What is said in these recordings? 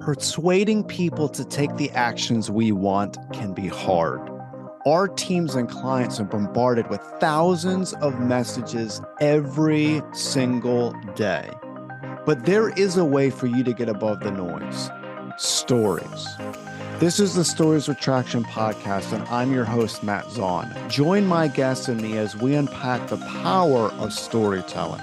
Persuading people to take the actions we want can be hard. Our teams and clients are bombarded with thousands of messages every single day. But there is a way for you to get above the noise. Stories. This is the Stories with Traction podcast, and I'm your host, Matt Zaun. Join my guests and me as we unpack the power of storytelling.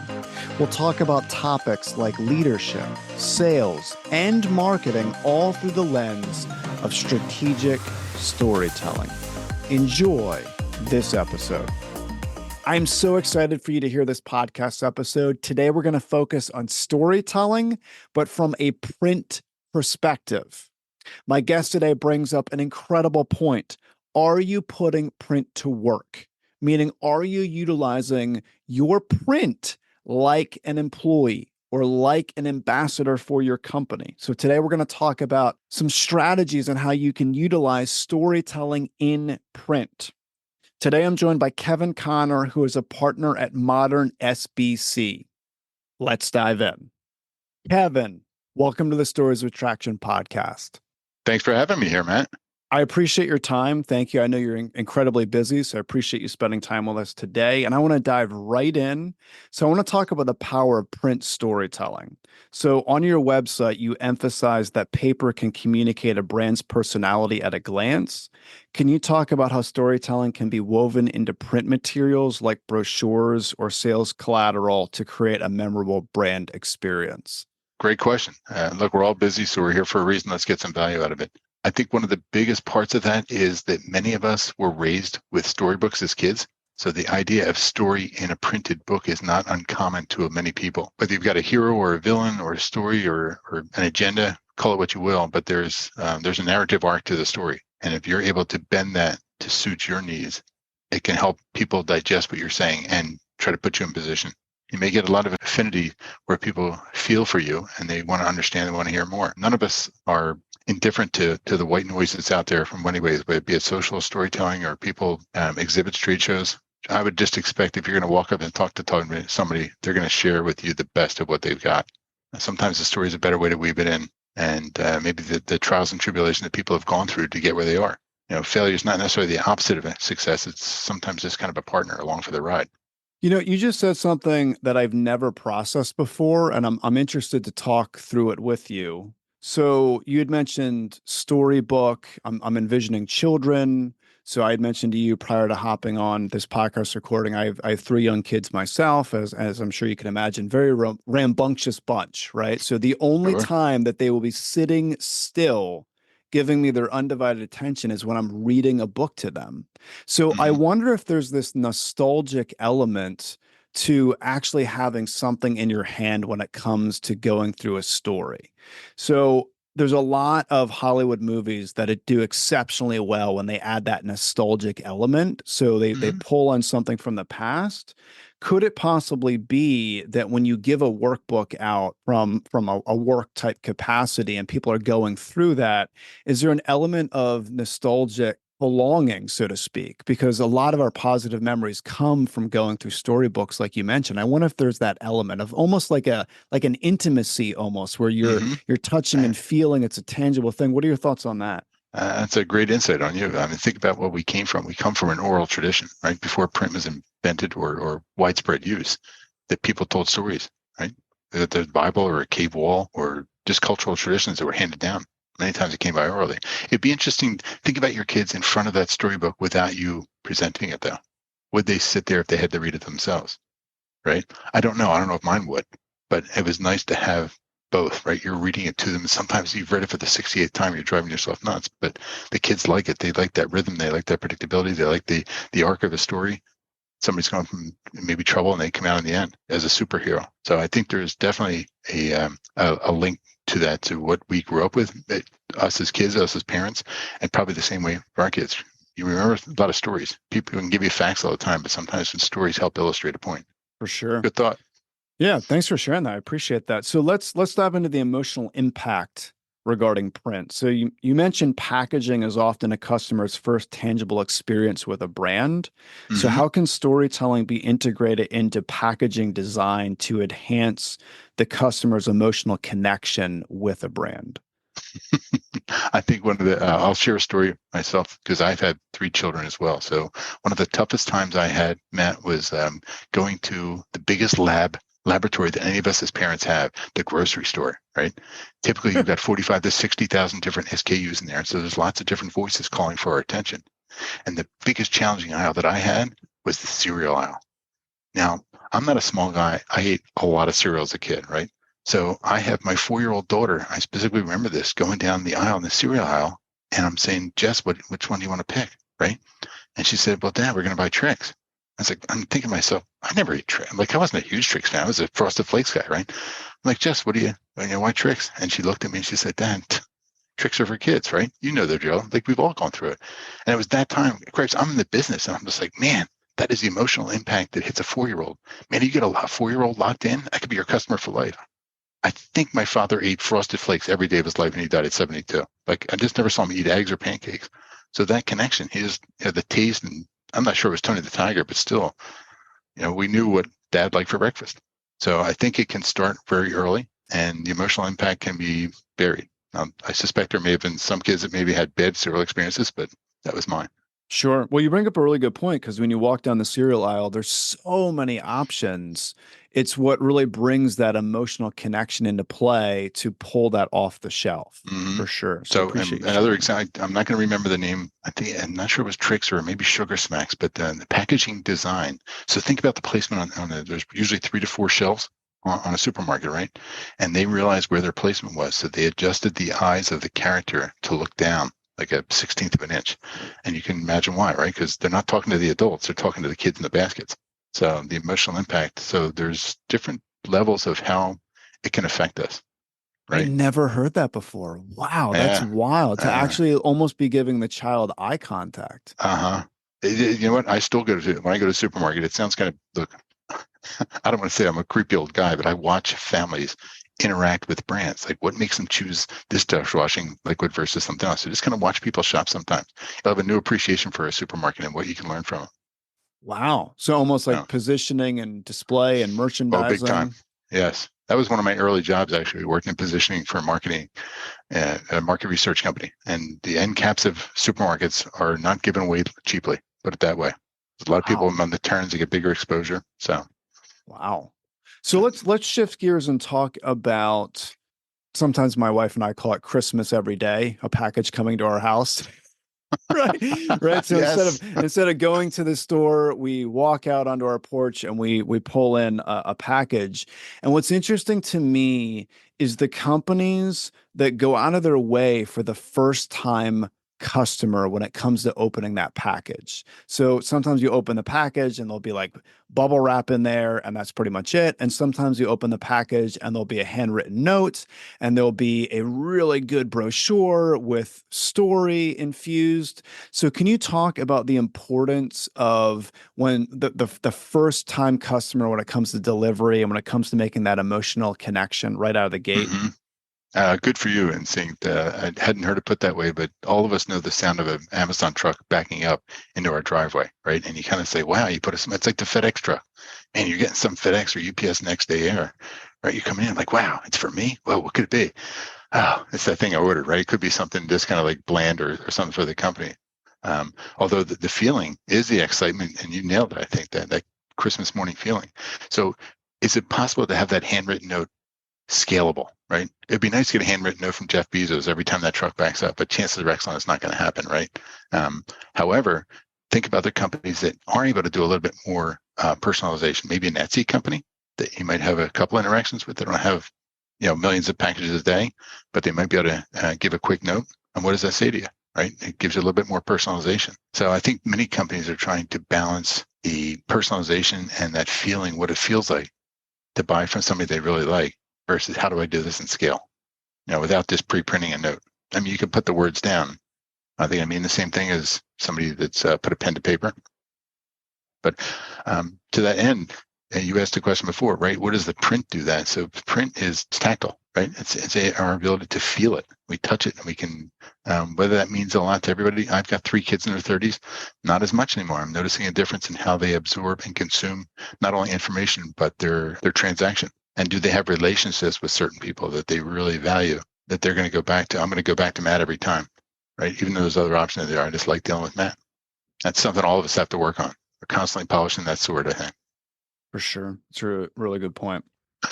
We'll talk about topics like leadership, sales, and marketing, all through the lens of strategic storytelling. Enjoy this episode. I'm so excited for you to hear this podcast episode. Today, we're going to focus on storytelling, but from a print perspective. My guest today brings up an incredible point. Are you putting print to work? Meaning, are you utilizing your print like an employee or like an ambassador for your company? So today we're going to talk about some strategies on how you can utilize storytelling in print. Today I'm joined by Kevin Connor, who is a partner at Modern SBC. Let's dive in. Kevin, welcome to the Stories with Traction podcast. Thanks for having me here, Matt. I appreciate your time. Thank you. I know you're incredibly busy, so I appreciate you spending time with us today. And I want to dive right in. So I want to talk about the power of print storytelling. So on your website, you emphasize that paper can communicate a brand's personality at a glance. Can you talk about how storytelling can be woven into print materials like brochures or sales collateral to create a memorable brand experience? Great question. Look, we're all busy, so we're here for a reason. Let's get some value out of it. I think one of the biggest parts of that is that many of us were raised with storybooks as kids. So the idea of story in a printed book is not uncommon to many people. Whether you've got a hero or a villain or a story or an agenda, call it what you will, but there's a narrative arc to the story. And if you're able to bend that to suit your needs, it can help people digest what you're saying and try to put you in position. You may get a lot of affinity where people feel for you and they want to understand and want to hear more. None of us are indifferent to the white noise that's out there from many ways, whether it be it social storytelling or people exhibits, trade shows. I would just expect if you're going to walk up and talk to somebody, they're going to share with you the best of what they've got. Sometimes the story is a better way to weave it in, and maybe the trials and tribulations that people have gone through to get where they are. You know, failure is not necessarily the opposite of success. It's sometimes just kind of a partner along for the ride. You know, you just said something that I've never processed before, and I'm interested to talk through it with you. So you had mentioned storybook. I'm envisioning children. So I had mentioned to you prior to hopping on this podcast recording, I have 3 young kids myself, as I'm sure you can imagine, very rambunctious bunch, right? So the only time that they will be sitting still giving me their undivided attention is when I'm reading a book to them. So I wonder if there's this nostalgic element to actually having something in your hand when it comes to going through a story. So there's a lot of Hollywood movies that do exceptionally well when they add that nostalgic element. So they pull on something from the past. Could it possibly be that when you give a workbook out from a work type capacity and people are going through that, is there an element of nostalgic belonging, so to speak? Because a lot of our positive memories come from going through storybooks, like you mentioned. I wonder if there's that element of almost like an intimacy, almost where you're touching and feeling it's a tangible thing. What are your thoughts on that? That's a great insight on you. I mean, think about what we came from. We come from an oral tradition, right? Before print was invented or widespread use, that people told stories, right? That the Bible or a cave wall or just cultural traditions that were handed down. Many times it came by orally. It'd be interesting. Think about your kids in front of that storybook without you presenting it, though. Would they sit there if they had to read it themselves, right? I don't know. I don't know if mine would, but it was nice to have both, right? You're reading it to them. Sometimes you've read it for the 68th time. You're driving yourself nuts, but the kids like it. They like that rhythm. They like that predictability. They like the arc of a story. Somebody's going from maybe trouble and they come out in the end as a superhero. So I think there's definitely a link to that, to what we grew up with, us as kids, us as parents, and probably the same way for our kids. You remember a lot of stories. People can give you facts all the time, but sometimes stories help illustrate a point. For sure. Good thought. Yeah, thanks for sharing that. I appreciate that. So let's dive into the emotional impact regarding print. So you mentioned packaging is often a customer's first tangible experience with a brand. So how can storytelling be integrated into packaging design to enhance the customer's emotional connection with a brand? I think one of the, I'll share a story myself because I've had 3 children as well. So one of the toughest times I had, Matt, was going to the biggest laboratory that any of us as parents have, the grocery store, right? Typically, you've got 45 to 60,000 different SKUs in there. So there's lots of different voices calling for our attention. And the biggest challenging aisle that I had was the cereal aisle. Now, I'm not a small guy. I ate a lot of cereal as a kid, right? So I have my 4-year-old daughter. I specifically remember this going down the aisle in the cereal aisle. And I'm saying, Jess, which one do you want to pick? Right. And she said, well, Dad, we're going to buy Trix. I was like, I'm thinking to myself, I never ate Trix. Like, I wasn't a huge Trix fan. I was a Frosted Flakes guy, right? I'm like, Jess, why Trix? And she looked at me and she said, Dad, Trix are for kids, right? You know the drill. Like, we've all gone through it. And it was that time, of course, I'm in the business and I'm just like, man, that is the emotional impact that hits a 4-year-old. Man, you get a 4-year-old locked in, that could be your customer for life. I think my father ate Frosted Flakes every day of his life and he died at 72. Like, I just never saw him eat eggs or pancakes. So that connection, he just had the taste, and I'm not sure it was Tony the Tiger, but still, we knew what Dad liked for breakfast. So I think it can start very early and the emotional impact can be varied. I suspect there may have been some kids that maybe had bad cereal experiences, but that was mine. Sure. Well, you bring up a really good point because when you walk down the cereal aisle, there's so many options. It's what really brings that emotional connection into play to pull that off the shelf for sure. So another example, I'm not going to remember the name. I'm not sure it was Trix or maybe Sugar Smacks, but the packaging design. So think about the placement on there's usually 3 to 4 shelves on a supermarket, right? And they realized where their placement was. So they adjusted the eyes of the character to look down like a 1/16 of an inch. And you can imagine why, right? Because they're not talking to the adults, they're talking to the kids in the baskets. So the emotional impact. So there's different levels of how it can affect us, right? I never heard that before. Wow, that's wild to actually almost be giving the child eye contact. You know what? I still when I go to the supermarket, it sounds kind of, look, I don't want to say I'm a creepy old guy, but I watch families interact with brands. Like, what makes them choose this dishwashing liquid versus something else? So just kind of watch people shop sometimes. You'll have a new appreciation for a supermarket and what you can learn from them. Wow. So almost like positioning and display and merchandising. Oh, big time. Yes. That was one of my early jobs, actually, working in positioning for marketing, a market research company. And the end caps of supermarkets are not given away cheaply, put it that way. There's a lot of people on the turns to get bigger exposure. So, wow. So let's shift gears and talk about, sometimes my wife and I call it Christmas every day, a package coming to our house. Right. So yes. instead of going to the store, we walk out onto our porch and we pull in a package. And what's interesting to me is the companies that go out of their way for the first time customer when it comes to opening that package. So sometimes you open the package and there'll be like bubble wrap in there and that's pretty much it. And sometimes you open the package and there'll be a handwritten note and there'll be a really good brochure with story infused. So can you talk about the importance of when the first time customer, when it comes to delivery and when it comes to making that emotional connection right out of the gate? Mm-hmm. Good for you. And saying I hadn't heard it put that way, but all of us know the sound of an Amazon truck backing up into our driveway, right? And you kind of say, wow, it's like the FedEx truck. Man, you're getting some FedEx or UPS next day air, right? You're coming in like, wow, it's for me? Well, what could it be? Oh, it's that thing I ordered, right? It could be something just kind of like bland or something for the company. Although the feeling is the excitement, and you nailed it, I think, that Christmas morning feeling. So is it possible to have that handwritten note scalable, right? It'd be nice to get a handwritten note from Jeff Bezos every time that truck backs up, but chances are excellent it's not going to happen, right? However, think about the companies that are able to do a little bit more personalization. Maybe an Etsy company that you might have a couple interactions with. They don't have millions of packages a day, but they might be able to give a quick note. And what does that say to you, right? It gives you a little bit more personalization. So I think many companies are trying to balance the personalization and that feeling, what it feels like to buy from somebody they really like, versus how do I do this in scale, without just pre-printing a note. I mean, you can put the words down. I think I mean the same thing as somebody that's put a pen to paper. But to that end, you asked a question before, right? What does the print do that? So print is tactile, right? It's our ability to feel it. We touch it and we can, whether that means a lot to everybody. I've got 3 kids in their 30s, not as much anymore. I'm noticing a difference in how they absorb and consume not only information, but their transaction. And do they have relationships with certain people that they really value that they're going to go back to. I'm going to go back to Matt every time, right? Even though there's other options there, I just like dealing with Matt. That's something all of us have to work on. We're constantly polishing that sword, I think. For sure. It's a really good point.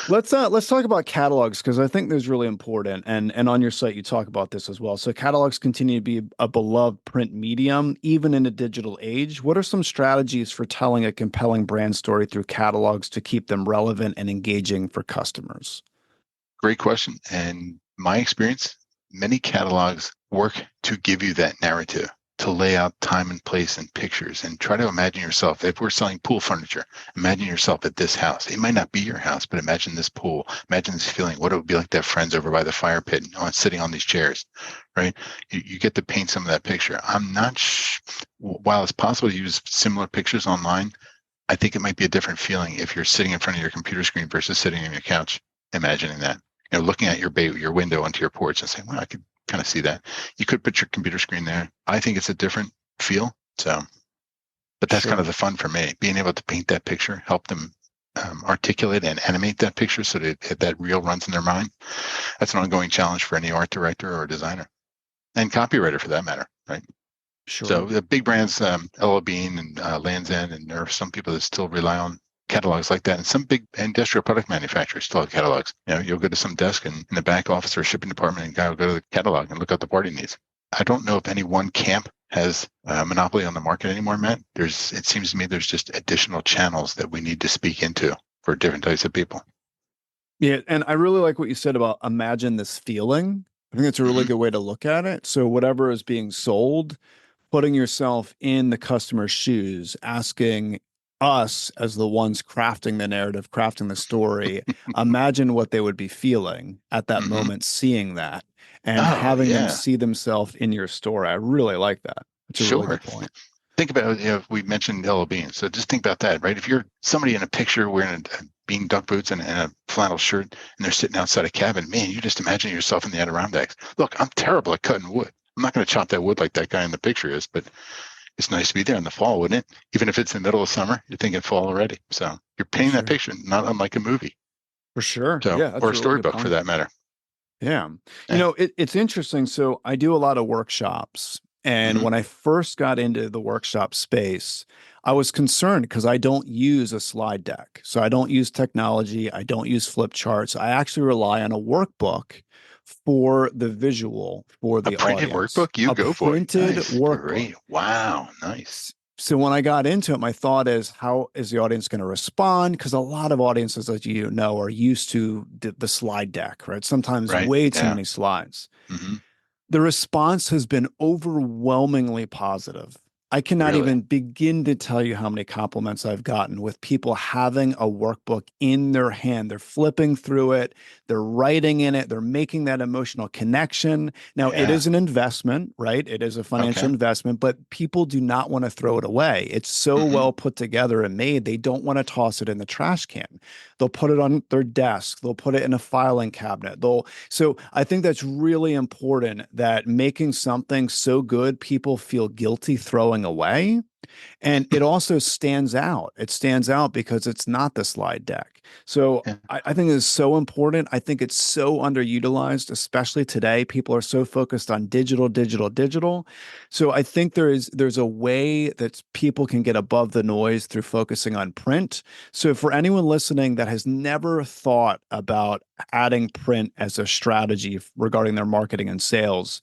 Let's talk about catalogs because I think there's really important and on your site you talk about this as well. So catalogs continue to be a beloved print medium even in a digital age. What are some strategies for telling a compelling brand story through catalogs to keep them relevant and engaging for customers? Great question. And my experience, many catalogs work to give you that narrative, to lay out time and place and pictures, and try to imagine yourself. If we're selling pool furniture, imagine yourself at this house. It might not be your house, but imagine this pool. Imagine this feeling, what it would be like to have friends over by the fire pit sitting on these chairs, right? You get to paint some of that picture. I'm not while it's possible to use similar pictures online, I think it might be a different feeling if you're sitting in front of your computer screen versus sitting on your couch, imagining that. Looking at your window onto your porch and saying, well, I could kind of see that. You could put your computer screen there. I think it's a different feel. So, but that's kind of the fun for me, being able to paint that picture, help them articulate and animate that picture so that reel runs in their mind. That's an ongoing challenge for any art director or designer and copywriter for that matter, right? Sure. So the big brands, L.L. Bean and Land's End, and there are some people that still rely on catalogs like that, and some big industrial product manufacturers still have catalogs. You'll go to some desk in the back office or shipping department, and guy will go to the catalog and look up the party needs. I don't know if any one camp has a monopoly on the market anymore, Matt. It seems to me there's just additional channels that we need to speak into for different types of people. Yeah, and I really like what you said about imagine this feeling. I think it's a really good way to look at it. So whatever is being sold, putting yourself in the customer's shoes, asking us as the ones crafting the narrative, crafting the story, imagine what they would be feeling at that moment, seeing that and having them see themselves in your story. I really like that. It's a really good point. Think about, we mentioned L.L. Bean. So just think about that, right? If you're somebody in a picture wearing a bean duck boots and a flannel shirt and they're sitting outside a cabin, man, you just imagine yourself in the Adirondacks. Look, I'm terrible at cutting wood. I'm not going to chop that wood like that guy in the picture is, but it's nice to be there in the fall, wouldn't it? Even if it's in the middle of summer, you're thinking fall already. So you're painting that picture, not unlike a movie. For sure. So, or a storybook for that matter. Yeah. It's interesting. So I do a lot of workshops. And when I first got into the workshop space, I was concerned because I don't use a slide deck. So I don't use technology. I don't use flip charts. I actually rely on a workbook for the visual for the printed audience. Workbook? You go for it. Printed nice. workbook. Great. Wow. Nice. So when I got into it, my thought is, how is the audience going to respond? Because a lot of audiences, as you know, are used to the slide deck, right? Sometimes way too many slides. The response has been overwhelmingly positive. I cannot even begin to tell you how many compliments I've gotten with people having a workbook in their hand. They're flipping through it. They're writing in it. They're making that emotional connection. Now, it is an investment, right? It is a financial investment, but people do not want to throw it away. It's so well put together and made. They don't want to toss it in the trash can. They'll put it on their desk. They'll put it in a filing cabinet. So I think that's really important, that making something so good, people feel guilty throwing away. And it also stands out. It stands out because it's not the slide deck. So I think it's so important. I think it's so underutilized, especially today. People are so focused on digital. So I think there's a way that people can get above the noise through focusing on print. So for anyone listening that has never thought about adding print as a strategy regarding their marketing and sales,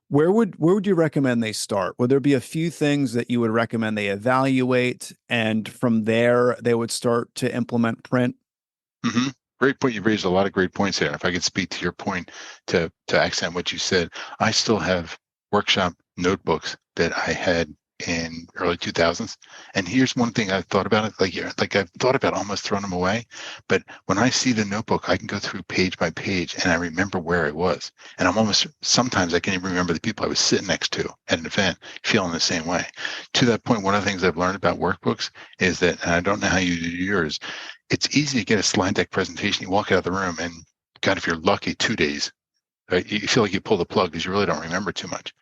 where would you recommend they start? Would there be a few things that you would recommend they evaluate, and from there they would start to implement print? Great point. You've raised a lot of great points there. If I could speak to your point to accent what you said, I still have workshop notebooks that I had in early 2000s. And here's one thing I've thought about it, like I've thought about almost throwing them away. But when I see the notebook, I can go through page by page and I remember where I was. And sometimes I can even remember the people I was sitting next to at an event feeling the same way. To that point, one of the things I've learned about workbooks is that, and I don't know how you do yours, it's easy to get a slide deck presentation. You walk out of the room and God, if you're lucky, 2 days, right, you feel like you pull the plug because you really don't remember too much.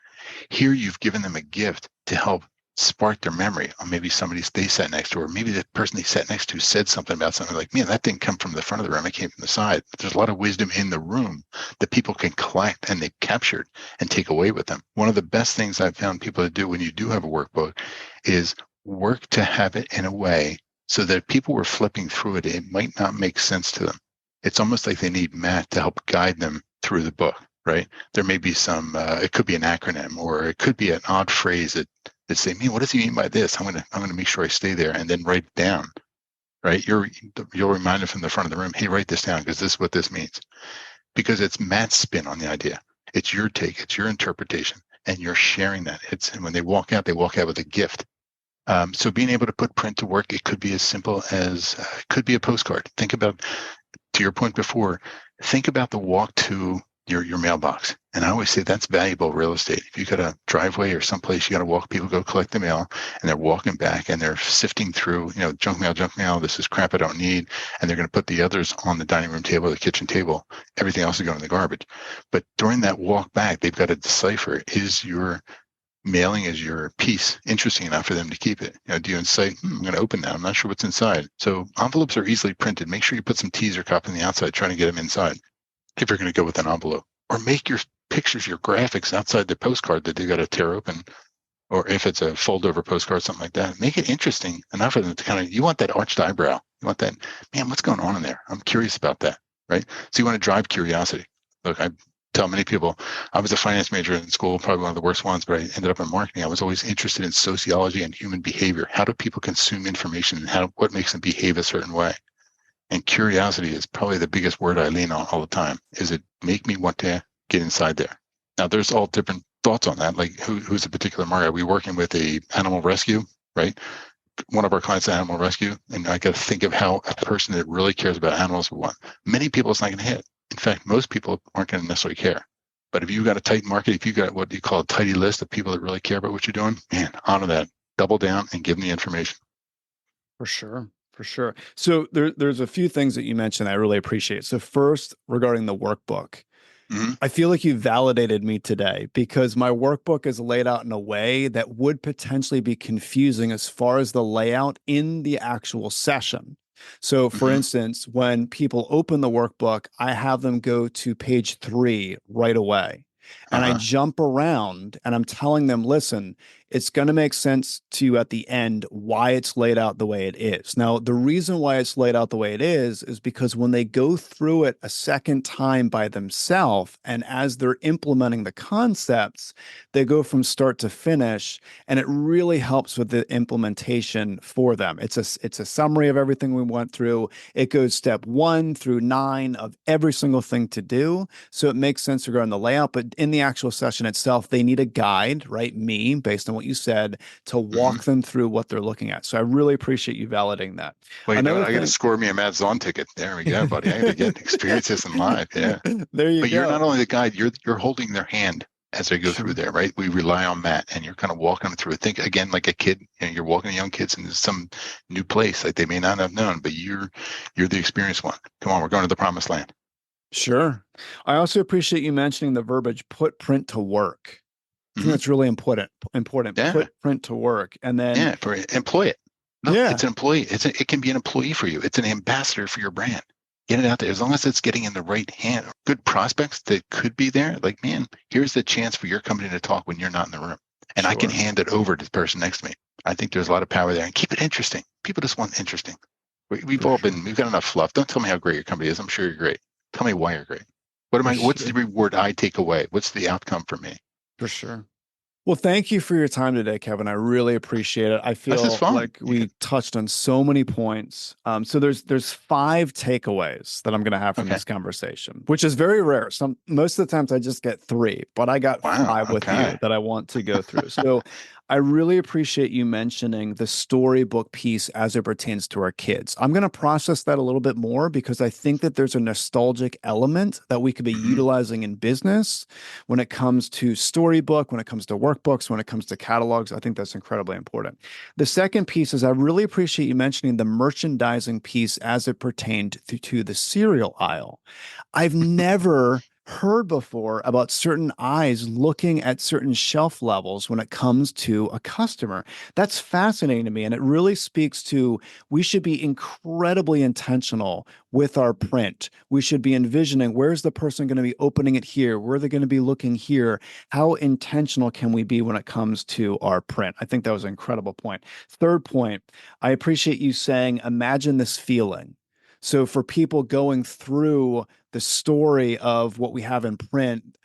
Here, you've given them a gift to help sparked their memory, or maybe somebody they sat next to, or maybe the person they sat next to said something about something like, man, that didn't come from the front of the room, it came from the side. But there's a lot of wisdom in the room that people can collect and they've captured and take away with them. One of the best things I've found people to do when you do have a workbook is work to have it in a way so that if people were flipping through it, it might not make sense to them. It's almost like they need Matt to help guide them through the book, right? There may be some, it could be an acronym, or it could be an odd phrase that say, man, what does he mean by this? I'm gonna make sure I stay there, and then write it down, right? You'll remind them from the front of the room, hey, write this down because this is what this means. Because it's Matt's spin on the idea. It's your take, it's your interpretation, and you're sharing that. And when they walk out with a gift. So being able to put print to work, it could be as simple as, it could be a postcard. Think about, to your point before, think about the walk to your mailbox. And I always say that's valuable real estate. If you got a driveway or someplace you got to walk, people go collect the mail and they're walking back and they're sifting through, junk mail, this is crap I don't need. And they're going to put the others on the dining room table, the kitchen table. Everything else is going in the garbage. But during that walk back, they've got to decipher, is your mailing, is your piece interesting enough for them to keep it? Do you say, I'm going to open that, I'm not sure what's inside. So envelopes are easily printed. Make sure you put some T's or cup on the outside, trying to get them inside if you're going to go with an envelope. Or make your pictures, your graphics outside the postcard that they got to tear open. Or if it's a fold over postcard, something like that, make it interesting enough for them to kind of, you want that arched eyebrow. You want that, man, what's going on in there? I'm curious about that, right? So you want to drive curiosity. Look, I tell many people, I was a finance major in school, probably one of the worst ones, but I ended up in marketing. I was always interested in sociology and human behavior. How do people consume information, and what makes them behave a certain way? And curiosity is probably the biggest word I lean on all the time. Is it make me want to get inside there? Now, there's all different thoughts on that. Like who's a particular market? Are we working with a animal rescue, right? One of our clients is animal rescue, and I got to think of how a person that really cares about animals would want. Many people it's not going to hit. In fact, most people aren't going to necessarily care. But if you've got a tight market, if you've got what you call a tidy list of people that really care about what you're doing, man, honor that. Double down and give them the information. For sure. For sure. So there's a few things that you mentioned I really appreciate. So first, regarding the workbook, I feel like you validated me today, because my workbook is laid out in a way that would potentially be confusing as far as the layout in the actual session. So for instance, when people open the workbook, I have them go to page 3 right away. And I jump around and I'm telling them, listen, it's going to make sense to you at the end why it's laid out the way it is. Now, the reason why it's laid out the way it is because when they go through it a second time by themselves, and as they're implementing the concepts, they go from start to finish, and it really helps with the implementation for them. It's a summary of everything we went through. It goes step 1 through 9 of every single thing to do. So it makes sense regarding the layout, but in the actual session itself, they need a guide, right? Me, based on what you said, to walk them through what they're looking at. So I really appreciate you validating that. Well, I got to score me a Matt Zaun ticket. There we go, buddy. I got to get experience this in live. Yeah. There you go. But you're not only the guide, you're holding their hand as they go through there, right? We rely on Matt, and you're kind of walking them through it. Think again, like a kid, you're walking young kids into some new place like they may not have known, but you're the experienced one. Come on, we're going to the promised land. Sure. I also appreciate you mentioning the verbiage, put print to work. I think that's really important. Yeah. Put print to work. And then employ it. No, it's an employee. It can be an employee for you. It's an ambassador for your brand. Get it out there. As long as it's getting in the right hand, good prospects that could be there. Like, man, here's the chance for your company to talk when you're not in the room. And I can hand it over to the person next to me. I think there's a lot of power there. And keep it interesting. People just want interesting. We've got enough fluff. Don't tell me how great your company is. I'm sure you're great. Tell me why you're great. What's the reward I take away? What's the outcome for me? For sure. Well, thank you for your time today, Kevin. I really appreciate it. I feel like we touched on so many points. So there's 5 takeaways that I'm going to have from this conversation, which is very rare. Most of the times I just get 3, but I got 5 with you that I want to go through. So I really appreciate you mentioning the storybook piece as it pertains to our kids. I'm going to process that a little bit more, because I think that there's a nostalgic element that we could be utilizing in business when it comes to storybook, when it comes to workbooks, when it comes to catalogs. I think that's incredibly important. The second piece is I really appreciate you mentioning the merchandising piece as it pertained to the cereal aisle. I've never heard before about certain eyes looking at certain shelf levels when it comes to a customer. That's fascinating to me. And it really speaks to we should be incredibly intentional with our print. We should be envisioning where's the person going to be opening it here? Where are they going to be looking here? How intentional can we be when it comes to our print? I think that was an incredible point. Third point, I appreciate you saying, imagine this feeling. So for people going through the story of what we have in print,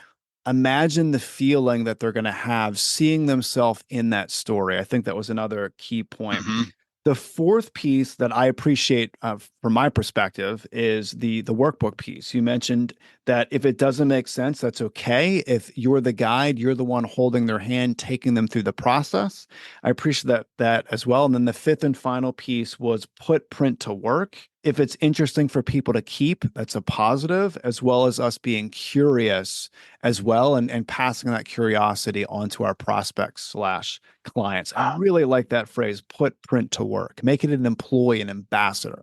imagine the feeling that they're going to have seeing themselves in that story. I think that was another key point. Hmm. The fourth piece that I appreciate from my perspective is the workbook piece. You mentioned that if it doesn't make sense, that's okay. If you're the guide, you're the one holding their hand, taking them through the process. I appreciate that as well. And then the fifth and final piece was put print to work. If it's interesting for people to keep, that's a positive, as well as us being curious as well and passing that curiosity on to our prospects / clients. I really like that phrase, put print to work, make it an employee, an ambassador.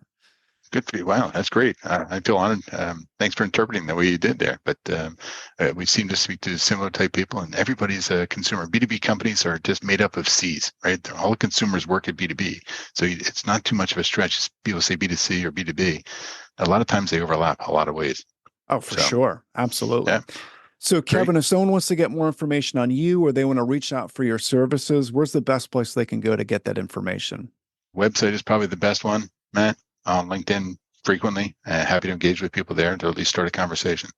Good for you. Wow, that's great. I feel honored. Thanks for interpreting the way you did there. But we seem to speak to similar type people, and everybody's a consumer. B2B companies are just made up of C's, right? All consumers work at B2B. So it's not too much of a stretch. People say B2C or B2B. A lot of times they overlap a lot of ways. Oh, for sure. Absolutely. Yeah. So, Kevin, if someone wants to get more information on you or they want to reach out for your services, where's the best place they can go to get that information? Website is probably the best one, Matt. On LinkedIn frequently. Happy to engage with people there to at least start a conversation.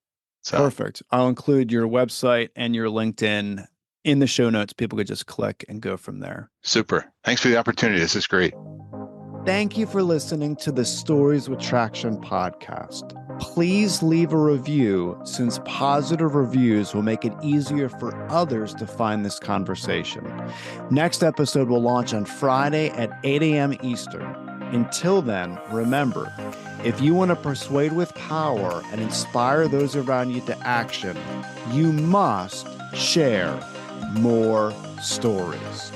So. Perfect. I'll include your website and your LinkedIn in the show notes. People could just click and go from there. Super. Thanks for the opportunity. This is great. Thank you for listening to the Stories with Traction podcast. Please leave a review, since positive reviews will make it easier for others to find this conversation. Next episode will launch on Friday at 8 a.m. Eastern. Until then, remember, if you want to persuade with power and inspire those around you to action, you must share more stories.